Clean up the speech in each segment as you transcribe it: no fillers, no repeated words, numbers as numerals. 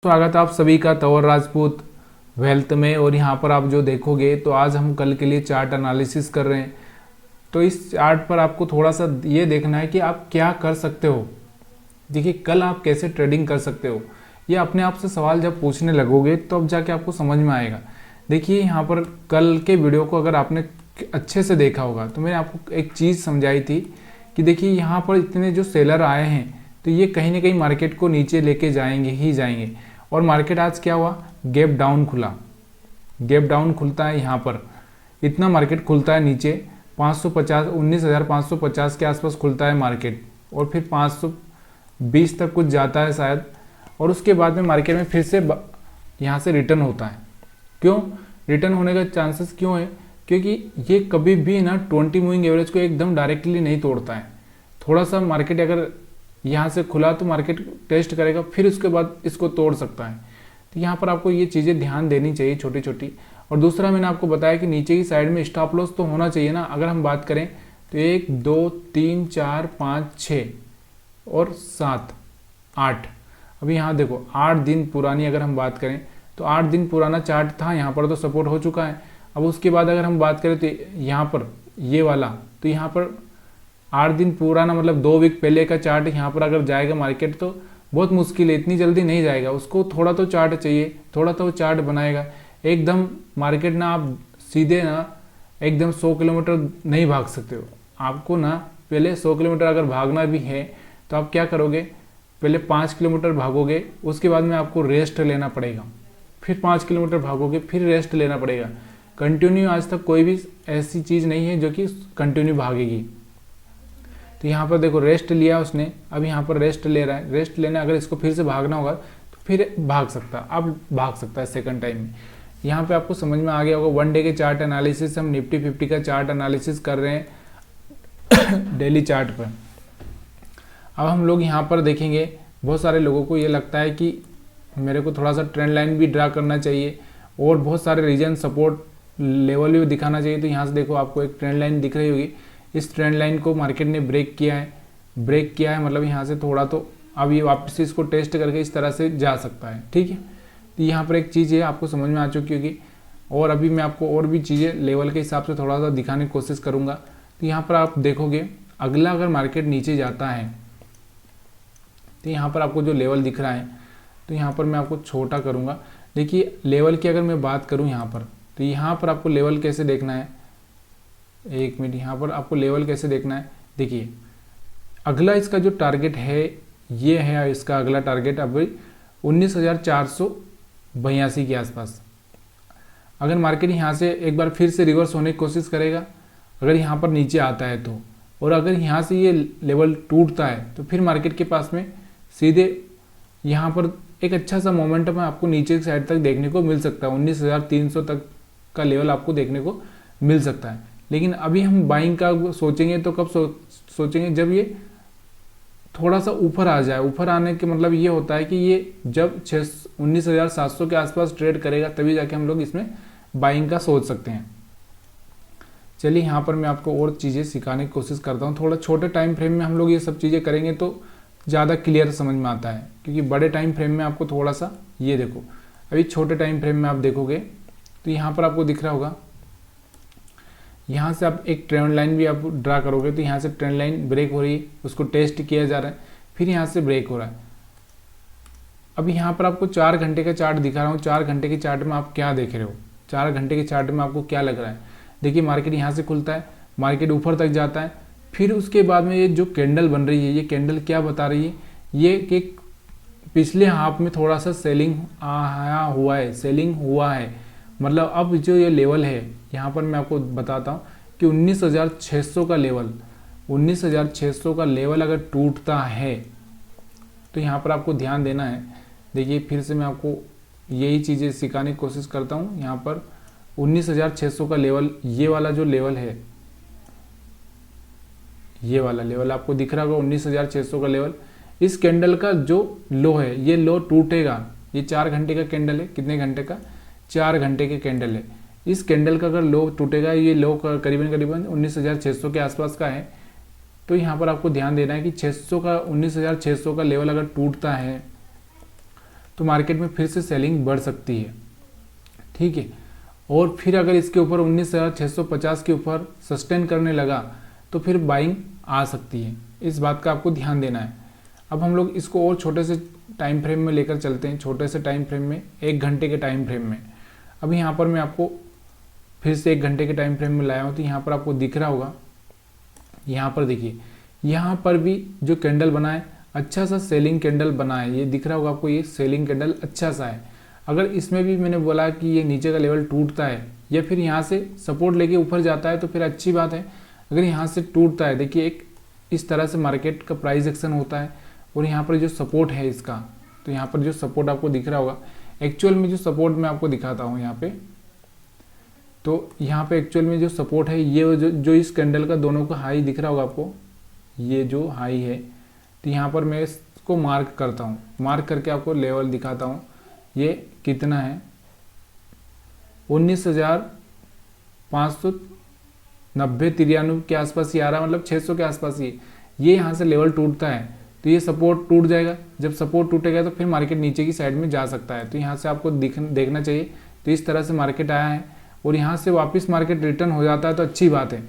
स्वागत है आप सभी का तंवर राजपूत वेल्थ में। और यहाँ पर आप जो देखोगे तो आज हम कल के लिए चार्ट एनालिसिस कर रहे हैं। तो इस चार्ट पर आपको थोड़ा सा ये देखना है कि आप क्या कर सकते हो। देखिए कल आप कैसे ट्रेडिंग कर सकते हो, ये अपने आप से सवाल जब पूछने लगोगे तो अब जाके आपको समझ में आएगा। देखिए यहाँ पर कल के वीडियो को अगर आपने अच्छे से देखा होगा तो मैंने आपको एक चीज़ समझाई थी कि देखिए यहाँ पर इतने जो सेलर आए हैं तो ये कहीं ना कहीं मार्केट को नीचे लेके जाएंगे ही जाएंगे। और मार्केट आज क्या हुआ, गैप डाउन खुला। गैप डाउन खुलता है यहाँ पर, इतना मार्केट खुलता है नीचे 550 19,550 के आसपास खुलता है मार्केट, और फिर 520 तक कुछ जाता है शायद। और उसके बाद में मार्केट में फिर से यहाँ से रिटर्न होता है। क्यों रिटर्न होने का चांसेस क्यों है? क्योंकि ये कभी भी ना 20 मूविंग एवरेज को एकदम डायरेक्टली नहीं तोड़ता है। थोड़ा सा मार्केट अगर यहाँ से खुला तो मार्केट टेस्ट करेगा, फिर उसके बाद इसको तोड़ सकता है। तो यहाँ पर आपको ये चीज़ें ध्यान देनी चाहिए छोटी छोटी। और दूसरा मैंने आपको बताया कि नीचे की साइड में स्टॉप लॉस तो होना चाहिए ना। अगर हम बात करें तो 1 2 3 4 5 6 और 7 8, अभी यहाँ देखो 8 दिन पुरानी अगर हम बात करें तो 8 दिन पुराना चार्ट था, यहाँ पर तो सपोर्ट हो चुका है। अब उसके बाद अगर हम बात करें तो यहाँ पर ये वाला, तो यहाँ पर 8 दिन पुराना मतलब 2 वीक पहले का चार्ट यहाँ पर अगर जाएगा मार्केट तो बहुत मुश्किल है, इतनी जल्दी नहीं जाएगा। उसको थोड़ा तो चार्ट चाहिए, थोड़ा तो चार्ट बनाएगा। एकदम मार्केट ना आप सीधे ना एकदम 100 किलोमीटर नहीं भाग सकते हो। आपको ना पहले 100 किलोमीटर अगर भागना भी है तो आप क्या करोगे, पहले 5 किलोमीटर भागोगे, उसके बाद में आपको रेस्ट लेना पड़ेगा, फिर 5 किलोमीटर भागोगे, फिर रेस्ट लेना पड़ेगा। कंटिन्यू आज तक कोई भी ऐसी चीज़ नहीं है जो कि कंटिन्यू भागेगी। तो यहाँ पर देखो रेस्ट लिया उसने, अब यहाँ पर रेस्ट ले रहा है। रेस्ट लेने अगर इसको फिर से भागना होगा तो फिर भाग सकता है, अब भाग सकता है सेकंड टाइम में। यहाँ पे आपको समझ में आ गया होगा। 1 डे के चार्ट एनालिसिस, हम निफ्टी 50 का चार्ट एनालिसिस कर रहे हैं डेली चार्ट पर। अब हम लोग यहाँ पर देखेंगे, बहुत सारे लोगों को ये लगता है कि मेरे को थोड़ा सा ट्रेंड लाइन भी ड्रा करना चाहिए और बहुत सारे रीजन सपोर्ट लेवल भी दिखाना चाहिए। तो यहाँ से देखो आपको एक ट्रेंड लाइन दिख रही होगी। इस ट्रेंड लाइन को मार्केट ने ब्रेक किया है, मतलब यहाँ से थोड़ा तो अब ये वापस इसको टेस्ट करके इस तरह से जा सकता है। ठीक है, तो यहाँ पर एक चीज़ है आपको समझ में आ चुकी होगी। और अभी मैं आपको और भी चीज़ें लेवल के हिसाब से थोड़ा सा दिखाने की कोशिश करूँगा। तो यहाँ पर आप देखोगे अगला अगर मार्केट नीचे जाता है तो यहाँ पर आपको जो लेवल दिख रहा है, तो यहाँ पर मैं आपको छोटा करूँगा। देखिए लेवल की अगर मैं बात करूँ यहाँ पर, तो यहाँ पर आपको लेवल कैसे देखना है, एक मिनट, यहाँ पर आपको लेवल कैसे देखना है। देखिए अगला इसका जो टारगेट है ये है, इसका अगला टारगेट अभी 19,482 के आसपास। अगर मार्केट यहाँ से एक बार फिर से रिवर्स होने की कोशिश करेगा, अगर यहाँ पर नीचे आता है तो, और अगर यहाँ से ये लेवल टूटता है तो फिर मार्केट के पास में सीधे यहाँ पर एक अच्छा सा मोमेंटम आपको नीचे की साइड तक देखने को मिल सकता है। 19,300 तक का लेवल आपको देखने को मिल सकता है। लेकिन अभी हम बाइंग का सोचेंगे तो कब सोचेंगे, जब ये थोड़ा सा ऊपर आ जाए। ऊपर आने के मतलब ये होता है कि ये जब 19,700 के आसपास ट्रेड करेगा तभी जाके हम लोग इसमें बाइंग का सोच सकते हैं। चलिए यहाँ पर मैं आपको और चीज़ें सिखाने की कोशिश करता हूँ। थोड़ा छोटे टाइम फ्रेम में हम लोग ये सब चीज़ें करेंगे तो ज़्यादा क्लियर समझ में आता है, क्योंकि बड़े टाइम फ्रेम में आपको थोड़ा सा, ये देखो अभी छोटे टाइम फ्रेम में आप देखोगे तो यहाँ पर आपको दिख रहा होगा, यहाँ से आप एक ट्रेंड लाइन भी आप ड्रा करोगे तो यहाँ से ट्रेंड लाइन ब्रेक हो रही है, उसको टेस्ट किया जा रहा है, फिर यहाँ से ब्रेक हो रहा है। अभी यहाँ पर आपको 4 घंटे का चार्ट दिखा रहा हूँ। 4 घंटे के चार्ट में आप क्या देख रहे हो, 4 घंटे के चार्ट में आपको क्या लग रहा है? देखिए मार्केट यहाँ से खुलता है, मार्केट ऊपर तक जाता है, फिर उसके बाद में ये जो कैंडल बन रही है, ये कैंडल क्या बता रही है, ये कि पिछले हाफ में थोड़ा सा सेलिंग आया हुआ है, सेलिंग हुआ है। मतलब अब जो ये लेवल है यहाँ पर मैं आपको बताता हूँ कि 19,600 का लेवल, 19,600 का लेवल अगर टूटता है तो यहाँ पर आपको ध्यान देना है। देखिए फिर से मैं आपको यही चीज़ें सिखाने की कोशिश करता हूँ। यहाँ पर 19,600 का लेवल, ये वाला जो लेवल है, ये वाला लेवल आपको दिख रहा होगा 19,600 का लेवल। इस कैंडल का जो लो है, ये लो टूटेगा। ये 4 घंटे का कैंडल है, कितने घंटे का, 4 घंटे के कैंडल है। इस कैंडल का अगर लो टूटेगा, ये लो करीबन 19,600 के आसपास का है, तो यहाँ पर आपको ध्यान देना है कि 600 का 19,600 का लेवल अगर टूटता है तो मार्केट में फिर से सेलिंग बढ़ सकती है, ठीक है। और फिर अगर इसके ऊपर 19,650 के ऊपर सस्टेन करने लगा तो फिर बाइंग आ सकती है, इस बात का आपको ध्यान देना है। अब हम लोग इसको और छोटे से टाइम फ्रेम में लेकर चलते हैं, छोटे से टाइम फ्रेम में, 1 घंटे के टाइम फ्रेम में। अब यहाँ पर मैं आपको फिर से 1 घंटे के टाइम फ्रेम में लाया हूँ, तो यहाँ पर आपको दिख रहा होगा, यहाँ पर देखिए, यहाँ पर भी जो कैंडल बना है अच्छा सा सेलिंग कैंडल बना है, ये दिख रहा होगा आपको, ये सेलिंग कैंडल अच्छा सा है। अगर इसमें भी मैंने बोला कि ये नीचे का लेवल टूटता है या फिर यहाँ से सपोर्ट लेके ऊपर जाता है तो फिर अच्छी बात है। अगर यहाँ से टूटता है, देखिए एक इस तरह से मार्केट का प्राइस एक्शन होता है, और यहाँ पर जो सपोर्ट है इसका, तो यहाँ पर जो सपोर्ट आपको दिख रहा होगा, एक्चुअल में जो सपोर्ट मैं आपको दिखाता हूँ यहाँ पे, तो यहाँ पे एक्चुअल में जो सपोर्ट है, ये जो इस कैंडल का दोनों का हाई दिख रहा होगा आपको, ये जो हाई है, तो यहाँ पर मैं इसको मार्क करता हूँ, मार्क करके आपको लेवल दिखाता हूँ। ये कितना है, 19,590-93 के आसपास ही आ रहा है, मतलब 600 के आसपास ही। ये यहाँ से लेवल टूटता है तो ये सपोर्ट टूट जाएगा, जब सपोर्ट टूटेगा तो फिर मार्केट नीचे की साइड में जा सकता है। तो यहाँ से आपको देखना चाहिए। तो इस तरह से मार्केट आया है और यहाँ से वापस मार्केट रिटर्न हो जाता है तो अच्छी बात है।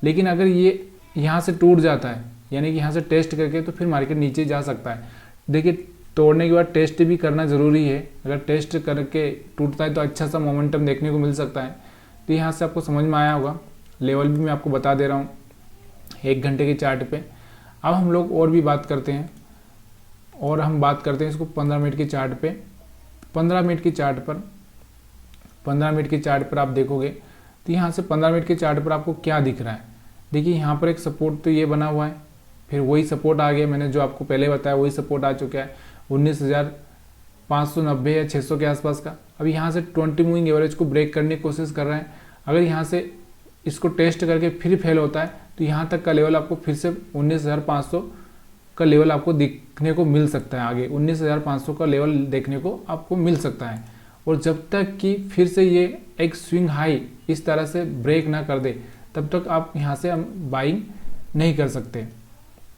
लेकिन अगर ये यहाँ से टूट जाता है, यानी कि यहाँ से टेस्ट करके, तो फिर मार्केट नीचे जा सकता है। देखिए, तोड़ने के बाद टेस्ट भी करना ज़रूरी है। अगर टेस्ट करके टूटता है तो अच्छा सा मोमेंटम देखने को मिल सकता है। तो यहाँ से आपको समझ में आया होगा। लेवल भी मैं आपको बता दे रहा हूँ 1 घंटे के चार्ट पे। अब हम लोग और भी बात करते हैं, और हम बात करते हैं इसको 15 मिनट के चार्ट पे। 15 मिनट के चार्ट पर आप देखोगे तो यहाँ से 15 मिनट के चार्ट पर आपको क्या दिख रहा है। देखिए, यहाँ पर एक सपोर्ट तो ये बना हुआ है, फिर वही सपोर्ट आ गया, मैंने जो आपको पहले बताया वही सपोर्ट आ चुका है 19,590 या 600 के आसपास का। अब यहाँ से 20 मूविंग एवरेज को ब्रेक करने की कोशिश कर रहे हैं। अगर यहाँ से इसको टेस्ट करके फिर फेल होता है तो यहाँ तक का लेवल आपको फिर से 19,500 का लेवल आपको दिखने को मिल सकता है। आगे 19,500 का लेवल देखने को आपको मिल सकता है। और जब तक कि फिर से ये एक स्विंग हाई इस तरह से ब्रेक ना कर दे, तब तक आप यहाँ से बाइंग नहीं कर सकते,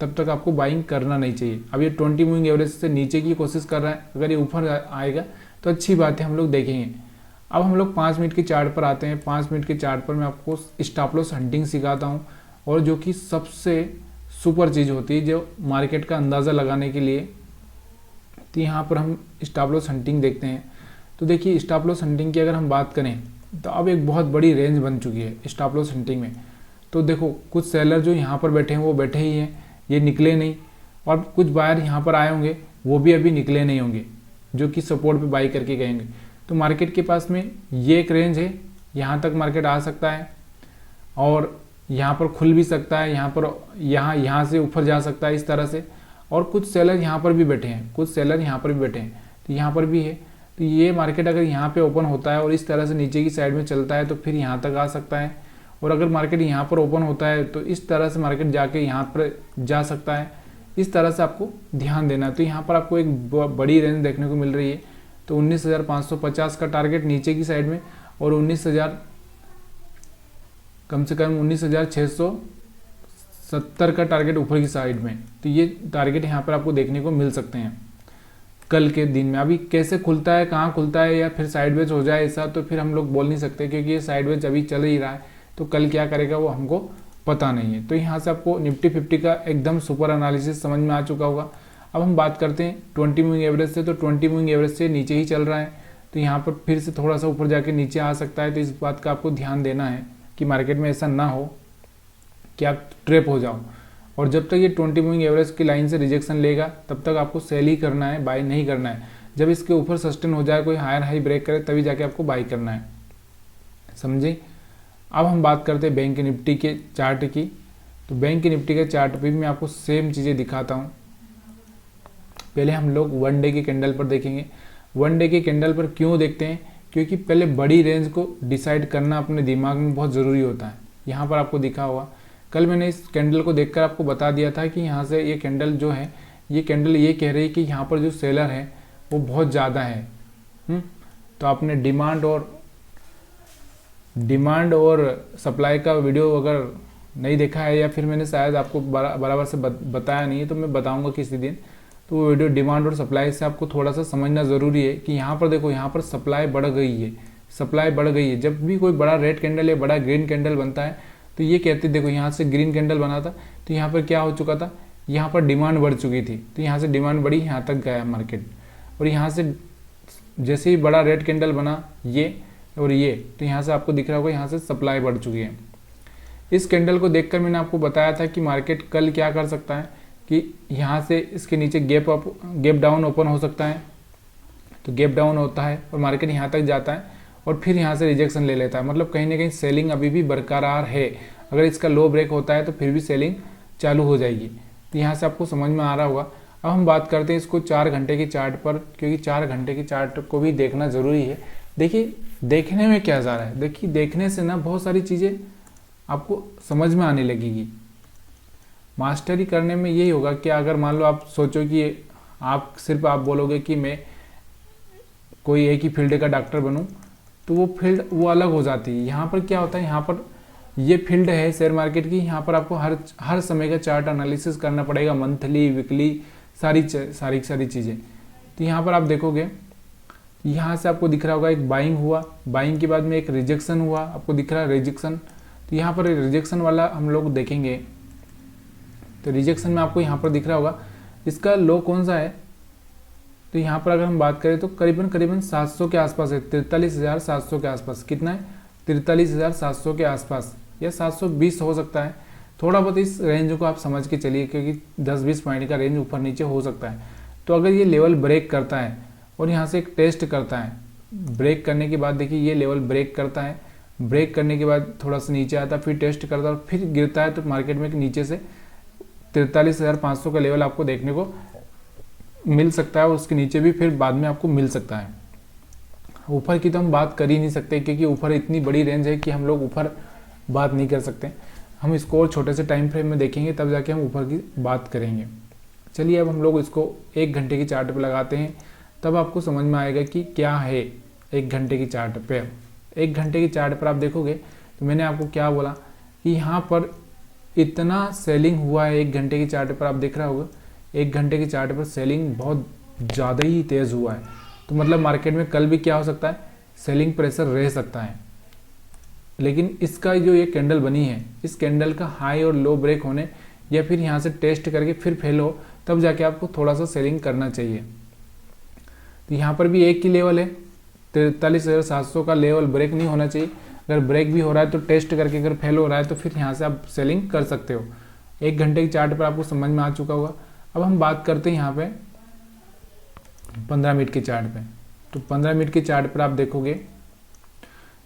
तब तक आपको बाइंग करना नहीं चाहिए। अब ये 20 मूविंग एवरेज से नीचे की कोशिश कर रहा है, अगर ये ऊपर आएगा तो अच्छी बात है, हम लोग देखेंगे। अब हम लोग 5 मिनट के चार्ट पर आते हैं। 5 मिनट के चार्ट पर मैं आपको स्टॉप लॉस हंटिंग सिखाता हूँ, और जो कि सबसे सुपर चीज़ होती है जो मार्केट का अंदाज़ा लगाने के लिए। तो यहाँ पर हम स्टॉप लॉस हंटिंग देखते हैं। तो देखिए, स्टॉप लॉस हंटिंग की अगर हम बात करें तो अब एक बहुत बड़ी रेंज बन चुकी है स्टॉप लॉस हंटिंग में। तो देखो, कुछ सेलर जो यहाँ पर बैठे हैं वो बैठे ही हैं, ये निकले नहीं, और कुछ बायर यहाँ पर आए होंगे वो भी अभी निकले नहीं होंगे, जो कि सपोर्ट पे बाई करके गएंगे। तो मार्केट के पास में ये एक रेंज है, यहाँ तक मार्केट आ सकता है और यहाँ पर खुल भी सकता है, यहाँ से ऊपर जा सकता है इस तरह से। और कुछ सेलर यहाँ पर भी बैठे हैं, तो यहाँ पर भी है। तो ये मार्केट अगर यहाँ पे ओपन होता है और इस तरह से नीचे की साइड में चलता है तो फिर यहाँ तक आ सकता है। और अगर मार्केट यहाँ पर ओपन होता है तो इस तरह से मार्केट जाके यहाँ पर जा सकता है। इस तरह से आपको ध्यान देना है। तो यहाँ पर आपको एक बड़ी रेंज देखने को मिल रही है। तो 19,550 का टारगेट नीचे की साइड में, और 19,000 कम से कम 19,670 का टारगेट ऊपर की साइड में। तो ये टारगेट यहाँ पर आपको देखने को मिल सकते हैं कल के दिन में। अभी कैसे खुलता है, कहाँ खुलता है, या फिर साइडवेज हो जाए ऐसा, तो फिर हम लोग बोल नहीं सकते, क्योंकि ये साइडवेज अभी चल ही रहा है। तो कल क्या करेगा वो हमको पता नहीं है। तो यहाँ से आपको निफ्टी 50 का एकदम सुपर एनालिसिस समझ में आ चुका होगा। अब हम बात करते हैं 20 मूविंग एवरेज से। तो 20 मूविंग एवरेज से नीचे ही चल रहा है, तो यहाँ पर फिर से थोड़ा सा ऊपर जाके नीचे आ सकता है। तो इस बात का आपको ध्यान देना है कि मार्केट में ऐसा ना हो कि आप ट्रैप हो जाओ। और जब तक ये 20 मूविंग एवरेज की लाइन से रिजेक्शन लेगा तब तक आपको सेल ही करना है, बाय नहीं करना है। जब इसके ऊपर सस्टेन हो जाए, कोई हायर हाई ब्रेक करे, तभी जाके आपको बाय करना है, समझे। अब हम बात करते हैं बैंक निफ्टी के चार्ट की। तो बैंक निफ्टी के चार्ट पे भी मैं आपको सेम चीज़ें दिखाता हूँ। पहले हम लोग 1 डे के कैंडल पर देखेंगे। 1 डे के कैंडल पर क्यों देखते हैं, क्योंकि पहले बड़ी रेंज को डिसाइड करना अपने दिमाग में बहुत ज़रूरी होता है। यहाँ पर आपको दिखा हुआ, कल मैंने इस कैंडल को देखकर आपको बता दिया था कि यहाँ से ये कैंडल जो है, ये कैंडल ये कह रही है कि यहाँ पर जो सेलर है वो बहुत ज़्यादा है। तो आपने डिमांड और सप्लाई का वीडियो अगर नहीं देखा है, या फिर मैंने शायद आपको बराबर से बताया नहीं है, तो मैं बताऊंगा किसी दिन। तो वो वीडियो डिमांड और सप्लाई से आपको थोड़ा सा समझना ज़रूरी है कि यहाँ पर देखो, यहाँ पर सप्लाई बढ़ गई है, सप्लाई बढ़ गई है। जब भी कोई बड़ा रेड कैंडल या बड़ा ग्रीन कैंडल बनता है तो ये कहते देखो, यहाँ से ग्रीन कैंडल बना था तो यहाँ पर क्या हो चुका था, यहाँ पर डिमांड बढ़ चुकी थी, तो यहाँ से डिमांड बढ़ी, यहाँ तक गया मार्केट। और यहाँ से जैसे ही बड़ा रेड कैंडल बना ये और ये, तो यहाँ से आपको दिख रहा होगा यहाँ से सप्लाई बढ़ चुकी है। इस कैंडल को देखकर मैंने आपको बताया था कि मार्केट कल क्या कर सकता है कि यहाँ से इसके नीचे गैप डाउन ओपन हो सकता है। तो गैप डाउन होता है और मार्केट यहाँ तक जाता है और फिर यहाँ से रिजेक्शन ले लेता है, मतलब कहीं ना कहीं सेलिंग अभी भी बरकरार है। अगर इसका लो ब्रेक होता है तो फिर भी सेलिंग चालू हो जाएगी। तो यहाँ से आपको समझ में आ रहा होगा। अब हम बात करते हैं इसको 4 घंटे की चार्ट पर, क्योंकि 4 घंटे की चार्ट को भी देखना ज़रूरी है। देखिए देखने में क्या जा रहा है, देखिए देखने से ना बहुत सारी चीज़ें आपको समझ में आने लगेगी। मास्टरी करने में यही होगा कि अगर मान लो आप सोचो कि आप बोलोगे कि मैं कोई एक ही फील्ड का डॉक्टर बनूं, तो वो फील्ड वो अलग हो जाती है। यहाँ पर क्या होता है, यहाँ पर ये फील्ड है शेयर मार्केट की, यहाँ पर आपको हर समय का चार्ट एनालिसिस करना पड़ेगा, मंथली वीकली सारी चीज़ें। तो यहाँ पर आप देखोगे, यहाँ से आपको दिख रहा होगा एक बाइंग हुआ, बाइंग के बाद में एक रिजेक्शन हुआ, आपको दिख रहा है रिजेक्शन। तो यहाँ पर रिजेक्शन वाला हम लोग देखेंगे, तो रिजेक्शन में आपको यहाँ पर दिख रहा होगा इसका लो कौन सा है। तो यहाँ पर अगर हम बात करें तो करीबन 700 के आसपास है, 43,700 के आसपास। कितना है, 43,700 के आसपास, या 720 हो सकता है। थोड़ा बहुत इस रेंज को आप समझ के चलिए, क्योंकि 10-20 पॉइंट का रेंज ऊपर नीचे हो सकता है। तो अगर ये लेवल ब्रेक करता है और यहाँ से एक टेस्ट करता है, ब्रेक करने के बाद देखिए ये लेवल ब्रेक करता है, ब्रेक करने के बाद थोड़ा सा नीचे आता है, फिर टेस्ट करता है और फिर गिरता है, तो मार्केट में नीचे से 43,500 का लेवल आपको देखने को मिल सकता है, और उसके नीचे भी फिर बाद में आपको मिल सकता है। ऊपर की तो हम बात कर ही नहीं सकते, क्योंकि ऊपर इतनी बड़ी रेंज है कि हम लोग ऊपर बात नहीं कर सकते। हम इसको और छोटे से टाइम फ्रेम में देखेंगे, तब जाके हम ऊपर की बात करेंगे। चलिए अब हम लोग इसको 1 घंटे की चार्ट पे लगाते हैं, तब आपको समझ में आएगा कि क्या है 1 घंटे की चार्ट पे। 1 घंटे की चार्ट पर आप देखोगे तो मैंने आपको क्या बोला कि यहाँ पर इतना सेलिंग हुआ है। 1 घंटे की चार्ट पर आप देख रहा होगा, 1 घंटे की चार्ट पर सेलिंग बहुत ज़्यादा ही तेज़ हुआ है। तो मतलब मार्केट में कल भी क्या हो सकता है, सेलिंग प्रेशर रह सकता है। लेकिन इसका जो ये कैंडल बनी है, इस कैंडल का हाई और लो ब्रेक होने या फिर यहाँ से टेस्ट करके फिर फेल हो, तब जाके आपको थोड़ा सा सेलिंग करना चाहिए। तो यहाँ पर भी एक ही लेवल है, 43,700 का लेवल ब्रेक नहीं होना चाहिए। अगर ब्रेक भी हो रहा है तो टेस्ट करके, अगर फेल हो रहा है तो फिर यहाँ से आप सेलिंग कर सकते हो। 1 घंटे की चार्ट पर आपको समझ में आ चुका होगा। अब हम बात करते हैं यहाँ पे 15 मिनट की चार्ट पे। तो 15 मिनट की चार्ट पर आप देखोगे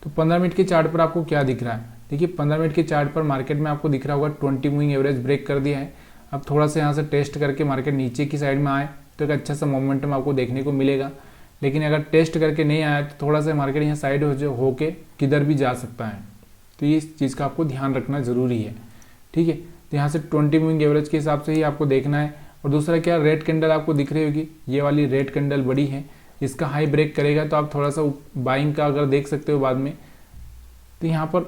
तो 15 मिनट की चार्ट पर आपको क्या दिख रहा है। देखिए 15 मिनट की चार्ट पर मार्केट में आपको दिख रहा होगा 20 मूविंग एवरेज ब्रेक कर दिया है। अब थोड़ा सा यहाँ से टेस्ट करके मार्केट नीचे की साइड में आए तो एक अच्छा सा मोमेंटम आपको देखने को मिलेगा। लेकिन अगर टेस्ट करके नहीं आया तो थोड़ा सा मार्केट यहाँ साइड होके किधर भी जा सकता है। तो ये इस चीज़ का आपको ध्यान रखना ज़रूरी है, ठीक है। तो यहाँ से 20 मूविंग एवरेज के हिसाब से ही आपको देखना है। और दूसरा क्या, रेड कैंडल आपको दिख रही होगी, ये वाली रेड कैंडल बड़ी है, इसका हाई ब्रेक करेगा तो आप थोड़ा सा बाइंग का अगर देख सकते हो बाद में। तो यहाँ पर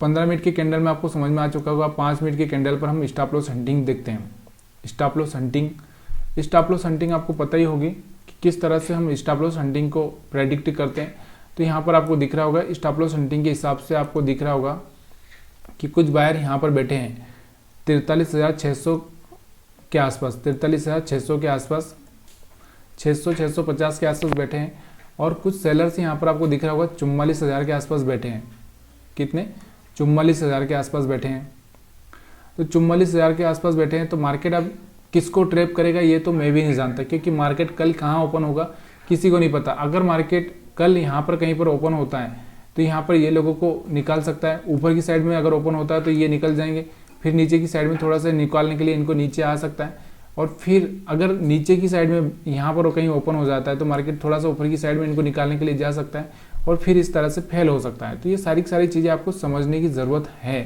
15 मिनट के कैंडल में आपको समझ में आ चुका होगा। 5 मिनट के कैंडल पर हम स्टॉप लॉस हंटिंग देखते हैं। स्टॉप लॉस हंटिंग आपको पता ही होगी कि किस तरह से हम स्टॉप लॉस हंटिंग को प्रेडिक्ट करते हैं। तो यहाँ पर आपको दिख रहा होगा स्टॉप लॉस हंटिंग के हिसाब से आपको दिख रहा होगा कि कुछ बायर यहाँ पर बैठे हैं 43,600 के आसपास, 43,600 के आसपास, 600-650 के आसपास बैठे हैं। और कुछ सेलर्स यहाँ पर आपको दिख रहा होगा 44,000 के आसपास बैठे हैं। कितने, 44,000 के आसपास बैठे हैं। तो 44,000 के आसपास बैठे हैं। तो मार्केट अब किसको ट्रैप करेगा ये तो मैं भी नहीं जानता, क्योंकि मार्केट कल कहाँ ओपन होगा किसी को नहीं पता। अगर मार्केट कल यहाँ पर कहीं पर ओपन होता है तो यहाँ पर ये लोगों को निकाल सकता है। ऊपर की साइड में अगर ओपन होता है तो ये निकल जाएंगे, फिर नीचे की साइड में थोड़ा सा निकालने के लिए इनको नीचे आ सकता है। और फिर अगर नीचे की साइड में यहाँ पर कहीं ओपन हो जाता है तो मार्केट थोड़ा सा ऊपर की साइड में इनको निकालने के लिए जा सकता है और फिर इस तरह से फेल हो सकता है। तो ये सारी चीज़ें आपको समझने की ज़रूरत है,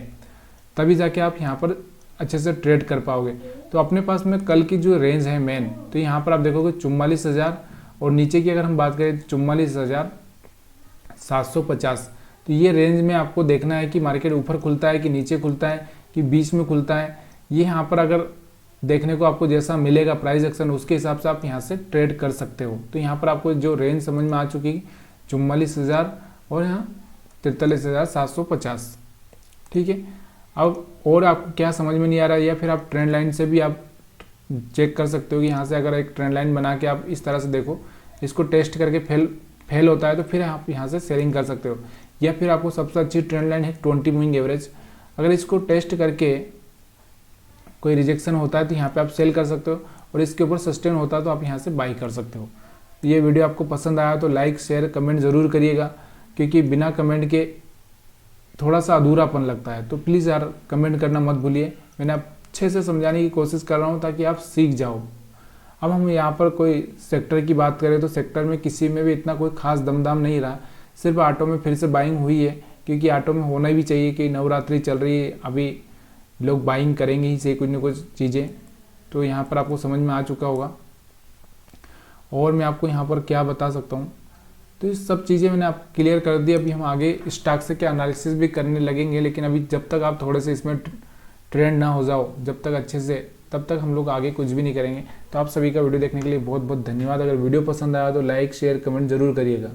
तभी जाके आप यहाँ पर अच्छे से ट्रेड कर पाओगे। तो अपने पास में कल की जो रेंज है मेन, तो यहाँ पर आप देखोगे 44,000 और नीचे की अगर हम बात करें 44,750। तो ये रेंज में आपको देखना है कि मार्केट ऊपर खुलता है कि नीचे खुलता है कि बीच में खुलता है। ये यहाँ पर अगर देखने को आपको जैसा मिलेगा प्राइस एक्शन, उसके हिसाब से आप यहाँ से ट्रेड कर सकते हो। तो यहाँ पर आपको जो रेंज समझ में आ चुकी है 44,000 और यहाँ 43,750। ठीक है, अब और आपको क्या समझ में नहीं आ रहा है, या फिर आप ट्रेंड लाइन से भी आप चेक कर सकते हो कि यहाँ से अगर एक ट्रेंड लाइन बना के आप इस तरह से देखो, इसको टेस्ट करके फेल होता है तो फिर आप यहाँ से सेलिंग कर सकते हो। या फिर आपको सबसे अच्छी ट्रेंड लाइन है 20 मूविंग एवरेज, अगर इसको टेस्ट करके कोई रिजेक्शन होता है तो यहाँ पे आप सेल कर सकते हो, और इसके ऊपर सस्टेन होता है तो आप यहाँ से बाई कर सकते हो। ये वीडियो आपको पसंद आया तो लाइक शेयर कमेंट ज़रूर करिएगा, क्योंकि बिना कमेंट के थोड़ा सा अधूरापन लगता है। तो प्लीज़ यार कमेंट करना मत भूलिए, मैंने अच्छे से समझाने की कोशिश कर रहा हूँ ताकि आप सीख जाओ। अब हम यहाँ पर कोई सेक्टर की बात करें तो सेक्टर में किसी में भी इतना कोई खास दमदाम नहीं रहा, सिर्फ ऑटो में फिर से बाइंग हुई है, क्योंकि ऑटो में होना भी चाहिए कि नवरात्रि चल रही है, अभी लोग बाइंग करेंगे ही से कुछ न कुछ चीज़ें। तो यहाँ पर आपको समझ में आ चुका होगा। और मैं आपको यहाँ पर क्या बता सकता हूँ, तो ये सब चीज़ें मैंने आप क्लियर कर दी। अभी हम आगे स्टॉक से क्या एनालिसिस भी करने लगेंगे, लेकिन अभी जब तक आप थोड़े से इसमें ट्रेंड ना हो जाओ जब तक अच्छे से, तब तक हम लोग आगे कुछ भी नहीं करेंगे। तो आप सभी का वीडियो देखने के लिए बहुत बहुत धन्यवाद। अगर वीडियो पसंद आया तो लाइक शेयर कमेंट जरूर करिएगा।